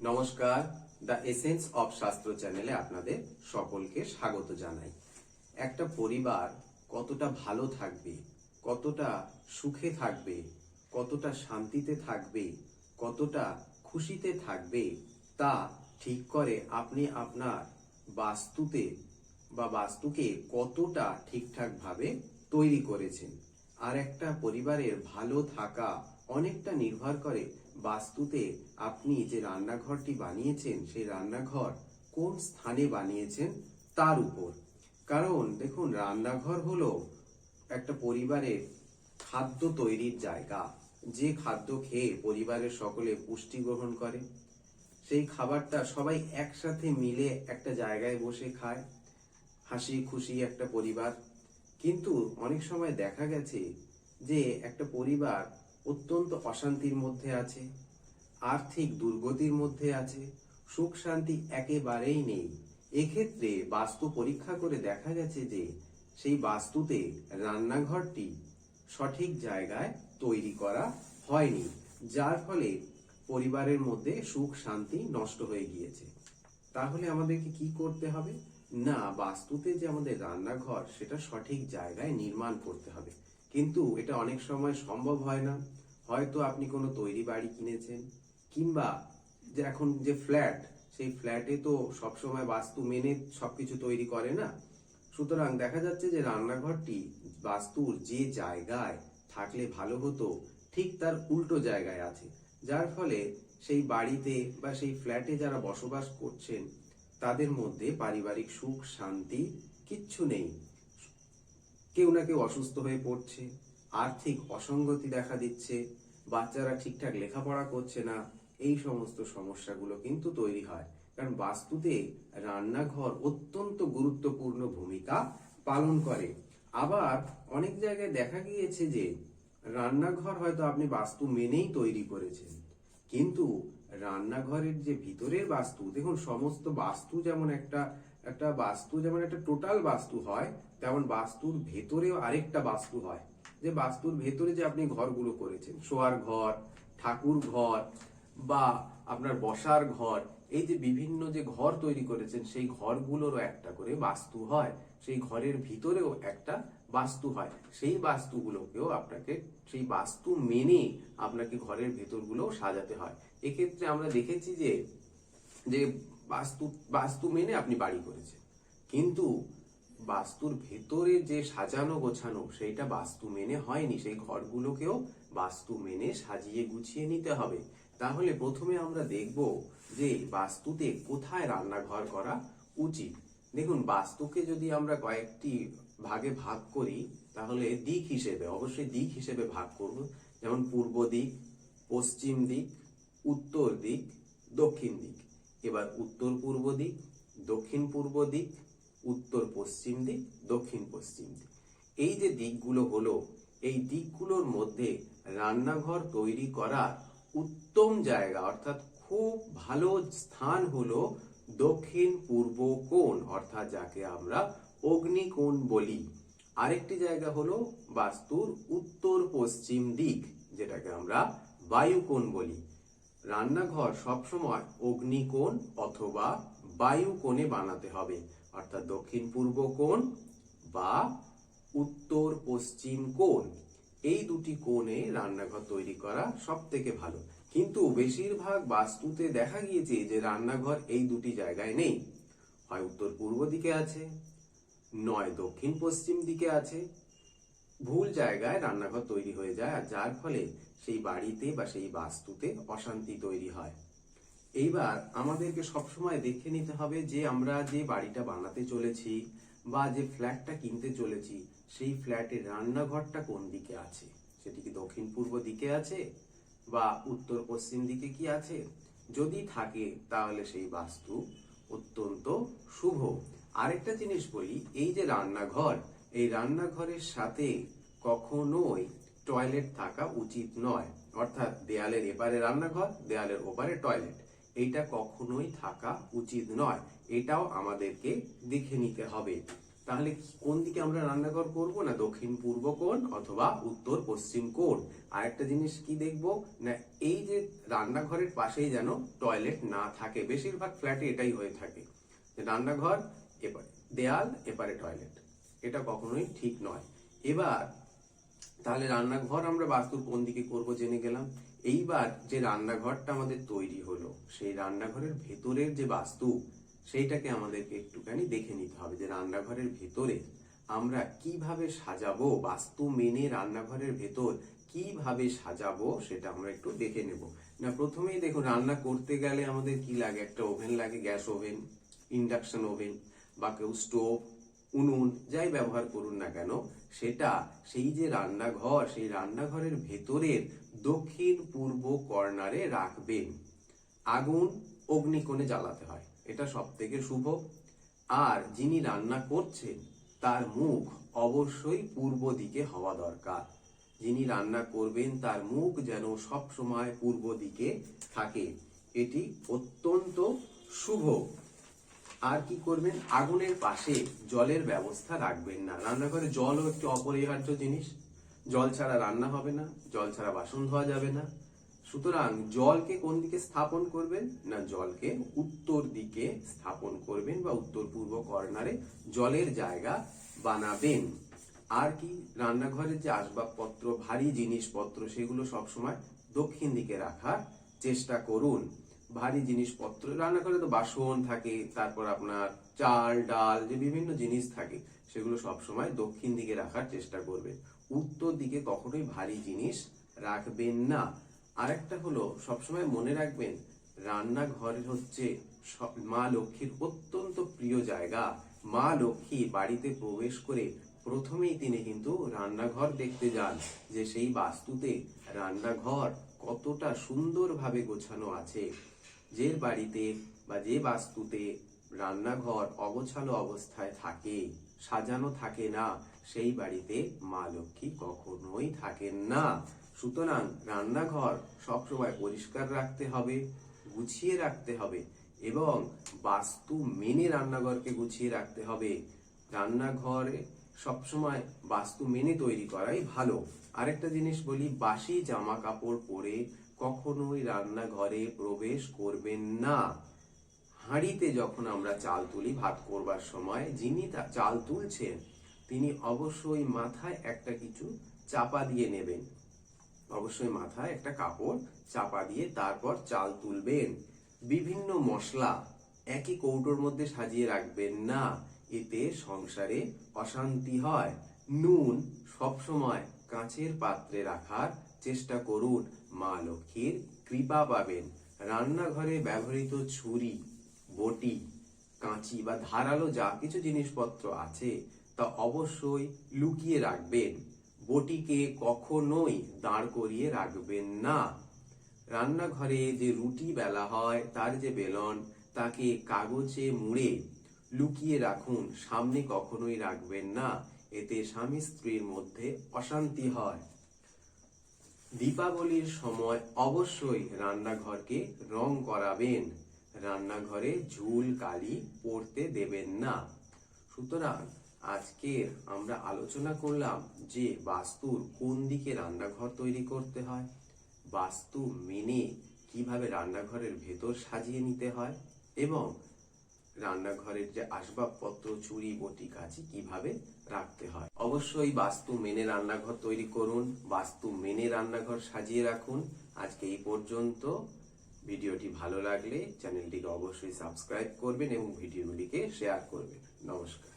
নমস্কার, the essence of শাস্ত্র চ্যানেলে আপনাদের সকলকে স্বাগত জানাই। একটা পরিবার কতটা ভালো থাকবে, কতটা সুখে থাকবে, কতটা শান্তিতে থাকবে, কতটা খুশিতে থাকবে তা ঠিক করে আপনি আপনার বাস্তুতে বা বাস্তুকে কতটা ঠিকঠাক ভাবে তৈরি করেছেন। আর একটা পরিবারের ভালো থাকা অনেকটা নির্ভর করে বাস্তুতে আপনি যে রান্নাঘরটি বানিয়েছেন সেই রান্নাঘর কোন স্থানে বানিয়েছেন তার উপর। কারণ দেখুন, রান্নাঘর হলো একটা পরিবারের খাদ্য তৈরির জায়গা। যে খাদ্য খেয়ে পরিবারের সকলে পুষ্টি গ্রহণ করে, সেই খাবারটা সবাই একসাথে মিলে একটা জায়গায় বসে খায়, হাসি খুশি একটা পরিবার। কিন্তু অনেক সময় দেখা গেছে যে একটা পরিবার অত্যন্ত অশান্তির মধ্যে আছে, আর্থিক দুর্গতির মধ্যে আছে, সুখ শান্তি একেবারেই নেই। এক্ষেত্রে বাস্তু পরীক্ষা করে দেখা গেছে যে সেই বাস্তুতে রান্নাঘরটি সঠিক জায়গায় তৈরি করা হয়নি, যার ফলে পরিবারের মধ্যে সুখ শান্তি নষ্ট হয়ে গিয়েছে। তাহলে আমাদেরকে কি করতে হবে? না, বাস্তুতে যে আমাদের রান্নাঘর সেটা সঠিক জায়গায় নির্মাণ করতে হবে। কিন্তু এটা অনেক সময় সম্ভব হয় না। হয়তো আপনি কোনো তৈরি বাড়ি কিনেছেন, কিংবা যে এখন যে ফ্ল্যাট, সেই ফ্ল্যাটে তো সবসময় বাস্তু মেনে সবকিছু তৈরি করে না। সুতরাং দেখা যাচ্ছে যে রান্নাঘরটি বাস্তুর যে জায়গায় থাকলে ভালো হতো ঠিক তার উল্টো জায়গায় আছে, যার ফলে সেই বাড়িতে বা সেই ফ্ল্যাটে যারা বসবাস করছেন তাদের মধ্যে পারিবারিক সুখ শান্তি কিচ্ছু নেই। কেউ না কেউ অসুস্থ হয়ে পড়ছে, আর্থিক অসঙ্গতি দেখা দিচ্ছে, বাচ্চারা ঠিকঠাক লেখাপড়া করছে না। এই সমস্ত সমস্যাগুলো কিন্তু তৈরি হয়, কারণ বাস্তুতে রান্নাঘর অত্যন্ত গুরুত্বপূর্ণ ভূমিকা পালন করে। আবার অনেক জায়গায় দেখা গিয়েছে যে রান্নাঘর হয়তো আপনি বাস্তু মেনেই তৈরি করেছেন, কিন্তু রান্নাঘরের যে ভিতরের বাস্তু, দেখুন সমস্ত বাস্তু যেমন একটা টোটাল বাস্তু হয়, তেমন বাস্তুর ভেতরেও আরেকটা বাস্তু হয়। যে বাস্তুর ভেতরে যে আপনি ঘরগুলো করেছেন, শোয়ার ঘর, ঠাকুর ঘর বা আপনার বসার ঘর, এই যে বিভিন্ন যে ঘর তৈরি করেছেন সেই ঘরগুলোরও একটা করে বাস্তু হয়। সেই ঘরের ভিতরেও একটা বাস্তু হয়। সেই বাস্তুগুলোকেও আপনাকে সেই বাস্তু মেনে আপনাকে ঘরের ভেতরগুলো সাজাতে হয়। এক্ষেত্রে আমরা দেখেছি যে যে বাস্তু মেনে আপনি বাড়ি করেছেন, কিন্তু বাস্তুর ভেতরে যে সাজানো গোছানো সেইটা বাস্তু মেনে হয়নি। সেই ঘরগুলোকেও বাস্তু মেনে সাজিয়ে গুছিয়ে নিতে হবে। তাহলে প্রথমে আমরা দেখব যে বাস্তুতে কোথায় রান্নাঘর করা উচিত। দেখুন, বাস্তুকে যদি আমরা কয়েকটি ভাগে ভাগ করি, তাহলে অবশ্যই দিক হিসেবে ভাগ করব। যেমন পূর্ব দিক, পশ্চিম দিক, উত্তর দিক, দক্ষিণ দিক। এবার উত্তর পূর্ব দিক, দক্ষিণ পূর্ব দিক, উত্তর পশ্চিম দিক, দক্ষিণ পশ্চিম দিক, এই যে দিকগুলো হলো, এই দিকগুলোর মধ্যে রান্নাঘর তৈরি করার উত্তম জায়গা অর্থাৎ খুব ভালো স্থান হলো দক্ষিণ পূর্ব কোণ, অর্থাৎ যাকে আমরা অগ্নিকোণ বলি। আরেকটি জায়গা হলো বাস্তুর উত্তর পশ্চিম দিক, যেটাকে আমরা বায়ুকোণ বলি। রান্নাঘর সবসময় অগ্নিকোণ অথবা বায়ুকোণে বানাতে হবে, অর্থাৎ দক্ষিণ পূর্ব কোণ বা উত্তর পশ্চিম কোণ, এই দুটি কোণে রান্নাঘর তৈরি করা সব থেকে ভালো। কিন্তু বেশিরভাগ বাস্তুতে দেখা গিয়েছে যে রান্নাঘর এই দুটি জায়গায় নেই, হয় উত্তর পূর্ব দিকে আছে, নয় দক্ষিণ পশ্চিম দিকে আছে। ভুল জায়গায় রান্নাঘর তৈরি হয়ে যায়, আর যার ফলে সেই বাড়িতে বা সেই বাস্তুতে অশান্তি তৈরি হয়। এইবার আমাদেরকে সবসময় দেখে নিতে হবে যে আমরা যে বাড়িটা বানাতে চলেছি বা যে ফ্ল্যাটটা কিনতে চলেছি, সেই ফ্ল্যাটের রান্নাঘরটা কোন দিকে আছে। সেটি কি দক্ষিণ পূর্ব দিকে আছে বা উত্তর পশ্চিম দিকে কি আছে? যদি থাকে তাহলে সেই বাস্তু অত্যন্ত শুভ। আরেকটা জিনিস বলি, এই যে রান্নাঘর, এই রান্নাঘরের সাথে কখনোই টয়লেট থাকা উচিত নয়। অর্থাৎ দেয়ালের এপারে রান্নাঘর, দেয়ালের ওপারে টয়লেট, এইটা কখনোই থাকা উচিত নয়। এটাও আমাদেরকে দেখে নিতে হবে। তাহলে কোন দিকে আমরা রান্নাঘর করব? না দক্ষিণ পূর্ব কোণ অথবা উত্তর পশ্চিম কোণ। আরেকটা জিনিস কি দেখবো না, এই যে রান্নাঘরের পাশেই যেন টয়লেট না থাকে। বেশিরভাগ ফ্ল্যাটে এটাই হয়ে থাকে যে রান্নাঘর এপারে দেয়াল এপারে টয়লেট, এটা কখনোই ঠিক নয়। এবার তাহলে রান্নাঘর আমরা বাস্তুর কোন দিকে করব জেনে গেলাম। এইবার যে রান্নাঘরটা আমাদের তৈরি হলো, সেই রান্নাঘরের ভেতরের যে বাস্তু, সেইটাকে আমাদেরকে একটুখানি দেখে নিতে হবে যে রান্নাঘরের ভেতরে আমরা কিভাবে সাজাবো, বাস্তু মেনে রান্নাঘরের ভেতর কিভাবে সাজাবো সেটা আমরা একটু দেখে নেব। না প্রথমেই দেখুন, রান্না করতে গেলে আমাদের কি লাগে? একটা ওভেন লাগে, গ্যাস ওভেন, ইন্ডাকশন ওভেন বা কেউ স্টোভ, উনুন যাই ব্যবহার করুন না কেন, সেটা সেই যে রান্নাঘর, সেই রান্নাঘরের ভেতরের দক্ষিণ পূর্ব কর্নারে রাখবেন। আগুন অগ্নিকোণে জ্বালাতে হয়, এটা সব থেকে শুভ। আর যিনি রান্না করছেন তার মুখ অবশ্যই পূর্ব দিকে হওয়া দরকার। যিনি রান্না করবেন তার মুখ যেন সব সময় পূর্ব দিকে থাকে, এটি অত্যন্ত শুভ। আর কি করবেন? আগুনের পাশে জলের ব্যবস্থা রাখবেন না। রান্নাঘরে জলও একটি অপরিহার্য জিনিস, জল ছাড়া রান্না হবে না, জল ছাড়া বাসন ধোয়া যাবে না। সুতরাং জলকে কোন দিকে স্থাপন করবেন? না জলকে উত্তর দিকে স্থাপন করবেন বা উত্তর পূর্ব কর্নারে জলের জায়গা বানাবেন। আর কি, রান্নাঘরের যে আসবাবপত্র, ভারী জিনিসপত্র, সেগুলো সবসময় দক্ষিণ দিকে রাখার চেষ্টা করুন। ভারী জিনিসপত্র, রান্নাঘরে তো বাসন থাকে, তারপর আপনার চাল ডাল যে বিভিন্ন জিনিস থাকে, সেগুলো সবসময় দক্ষিণ দিকে রাখার চেষ্টা করবেন। উত্তর দিকে কখনোই ভারী জিনিস রাখবেন না। আরেকটা হলো, সবসময় মনে রাখবেন রান্নাঘর হচ্ছে মা লক্ষ্মীর অত্যন্ত প্রিয় জায়গা। মা লক্ষ্মী বাড়িতে প্রবেশ করে প্রথমেই তিনি কিন্তু রান্নাঘর দেখতে যান, যে সেই বাস্তুতে রান্নাঘর কতটা সুন্দরভাবে গোছানো আছে। যে বাড়িতে বা যে বাস্তুতে রান্নাঘর অগোছালো অবস্থায় থাকে, সাজানো থাকে না, সেই বাড়িতে মা লক্ষ্মী কখনোই থাকেন না। সুতরাং রান্নাঘর সবসময় পরিষ্কার রাখতে হবে, গুছিয়ে রাখতে হবে এবং বাস্তু মেনে রান্নাঘরকে গুছিয়ে রাখতে হবে। রান্নাঘরে সবসময় বাস্তু মেনে তৈরি করাই ভালো। আরেকটা জিনিস বলি, বাসি জামা কাপড় পরে কখনোই রান্নাঘরে প্রবেশ করবেন না। হাঁড়িতে যখন আমরা চাল তুলি ভাত করবার সময়, যিনি চাল তুলছেন তিনি অবশ্যই মাথায় একটা কিছু চাপা দিয়ে নেবেন, অবশ্যই মাথায় একটা কাপড় চাপা দিয়ে তারপর চাল তুলবেন। বিভিন্ন মশলা একই কৌটোর মধ্যে সাজিয়ে রাখবেন না, এতে সংসারে অশান্তি হয়। নুন সবসময় কাঁচের পাত্রে রাখার চেষ্টা করুন, মা লক্ষ্মীর কৃপা পাবেন। রান্নাঘরে ব্যবহৃত ছুরি, বটি, কাঁচি বা ধারালো যা কিছু জিনিসপত্র আছে তা অবশ্যই লুকিয়ে রাখবেন। বটিকে কখনোই দাঁড় করিয়ে রাখবেন না। রান্নাঘরে যে রুটি বেলা হয় তার যে বেলন, তাকে কাগজে মুড়ে লুকিয়ে রাখুন, সামনে কখনোই রাখবেন না, এতে স্বামী স্ত্রীর মধ্যে অশান্তি হয়। দীপাবলির সময় অবশ্যই রান্নাঘরকে রং করাবেন, রান্নাঘরে ঝুল কালি পড়তে দেবেন না। সুতরাং আজকে আমরা আলোচনা করলাম যে বাস্তুর কোন দিকে রান্নাঘর তৈরি করতে হয়, বাস্তু মেনে কিভাবে রান্নাঘরের ভেতর সাজিয়ে নিতে হয় এবং রান্নাঘরের যে আসবাবপত্র ছুরি বটি কাঁচি কিভাবে রাখতে হয়। অবশ্যই বাস্তু মেনে রান্নাঘর তৈরি করুন, বাস্তু মেনে রান্নাঘর সাজিয়ে রাখুন। আজকে এই পর্যন্ত। ভিডিওটি ভালো লাগলে চ্যানেলটিকে অবশ্যই সাবস্ক্রাইব করবেন এবং ভিডিওগুলিকে শেয়ার করবেন। নমস্কার।